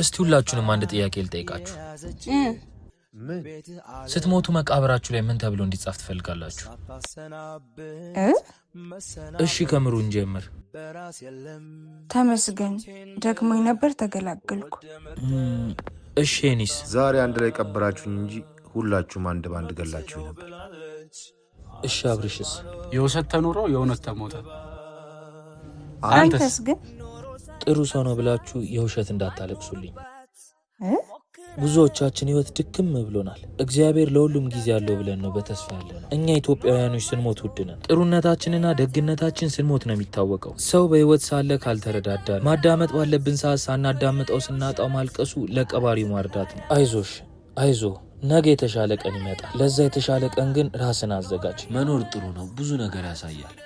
እስቲ ሁላችሁንም አንድ ጥያቄ ልጠይቃችሁ። ስትሞቱ መቃብራችሁ ላይ ምን ተብሎ እንዲጻፍ ትፈልጋላችሁ? እሺ ከምሩን ጀምር። ተመስገን ደክሞኝ ነበር ተገላገልኩ። እሺ እኔስ? ዛሬ አንድ ላይ ቀበራችሁኝ እንጂ ሁላችሁም አንድ ባንድ ገላችሁ ነበር። እሺ አብርሽስ? የውሸት ተኖሮ የእውነት ተሞተ። አንተስ ግን ጥሩ ሰው ነው ብላችሁ የውሸት እንዳታለቅሱልኝ። ብዙዎቻችን ህይወት ድክም ብሎናል። እግዚአብሔር ለሁሉም ጊዜ ያለው ብለን ነው በተስፋ ያለነው። እኛ ኢትዮጵያውያኖች ስንሞት ውድ ነን። ጥሩነታችንና ደግነታችን ስንሞት ነው የሚታወቀው። ሰው በህይወት ሳለ ካልተረዳዳን፣ ማዳመጥ ባለብን ሰዓት ሳናዳምጠው ስናጣው ማልቀሱ ለቀባሪው ማርዳት ነው። አይዞሽ አይዞ፣ ነገ የተሻለ ቀን ይመጣል። ለዛ የተሻለ ቀን ግን ራስን አዘጋጅ። መኖር ጥሩ ነው፣ ብዙ ነገር ያሳያል።